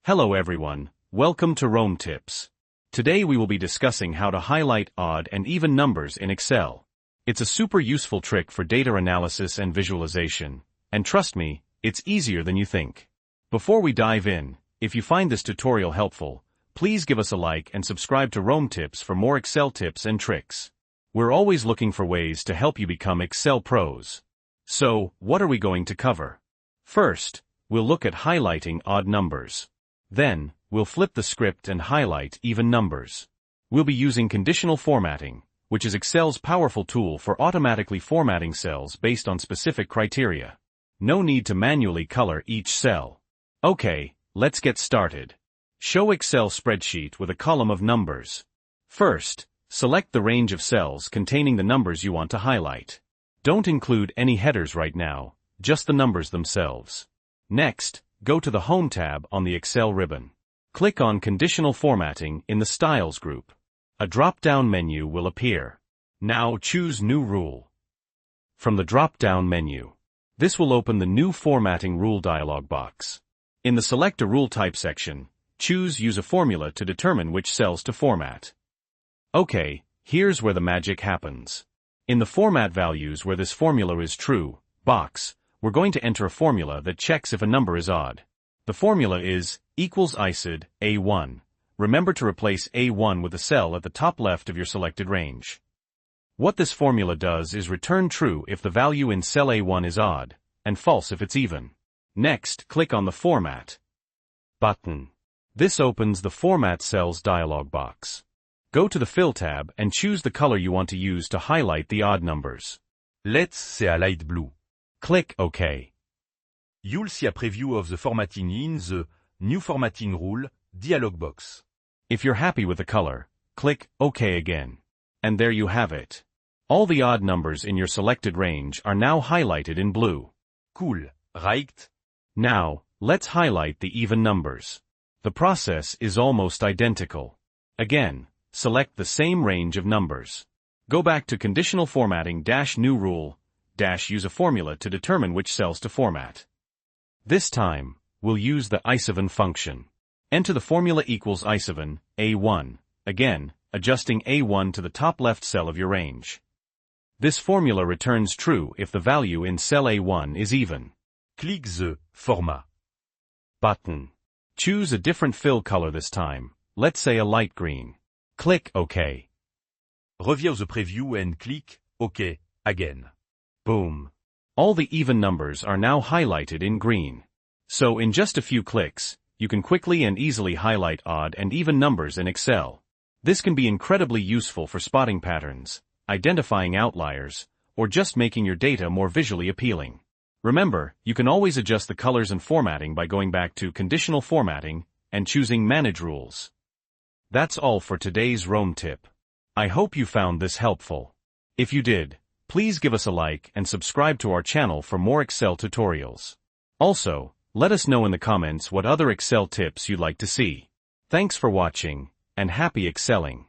Hello everyone, welcome to Rome Tips. Today we will be discussing how to highlight odd and even numbers in Excel. It's a super useful trick for data analysis and visualization, and trust me, it's easier than you think. Before we dive in, if you find this tutorial helpful, please give us a like and subscribe to Rome Tips for more Excel tips and tricks. We're always looking for ways to help you become Excel pros. So, what are we going to cover? First, we'll look at highlighting odd numbers. Then, we'll flip the script and highlight even numbers. We'll be using conditional formatting, which is Excel's powerful tool for automatically formatting cells based on specific criteria. No need to manually color each cell. Okay, let's get started. Show Excel spreadsheet with a column of numbers. First, select the range of cells containing the numbers you want to highlight. Don't include any headers right now, just the numbers themselves. Next, go to the Home tab on the Excel ribbon. Click on Conditional Formatting in the Styles group. A drop-down menu will appear. Now choose New Rule from the drop-down menu. This will open the New Formatting Rule dialog box. In the Select a Rule Type section, choose Use a Formula to determine which cells to format. Okay, here's where the magic happens. In the Format Values where this formula is true box, we're going to enter a formula that checks if a number is odd. The formula is equals ISID A1. Remember to replace A1 with a cell at the top left of your selected range. What this formula does is return true if the value in cell A1 is odd, and false if it's even. Next, click on the Format button. This opens the Format Cells dialog box. Go to the Fill tab and choose the color you want to use to highlight the odd numbers. Let's say a light blue. Click OK. You'll see a preview of the formatting in the New Formatting Rule dialog box. If you're happy with the color, click OK again. And there you have it. All the odd numbers in your selected range are now highlighted in blue. Cool, right? Now, let's highlight the even numbers. The process is almost identical. Again, select the same range of numbers. Go back to Conditional Formatting - New Rule - Use a Formula to determine which cells to format. This time, we'll use the iseven function. Enter the formula equals iseven A1, again, adjusting A1 to the top left cell of your range. This formula returns true if the value in cell A1 is even. Click the Format button. Choose a different fill color this time, let's say a light green. Click OK. Review the preview and click OK again. Boom. All the even numbers are now highlighted in green. So in just a few clicks, you can quickly and easily highlight odd and even numbers in Excel. This can be incredibly useful for spotting patterns, identifying outliers, or just making your data more visually appealing. Remember, you can always adjust the colors and formatting by going back to Conditional Formatting and choosing Manage Rules. That's all for today's Rome tip. I hope you found this helpful. If you did, please give us a like and subscribe to our channel for more Excel tutorials. Also, let us know in the comments what other Excel tips you'd like to see. Thanks for watching, and happy excelling!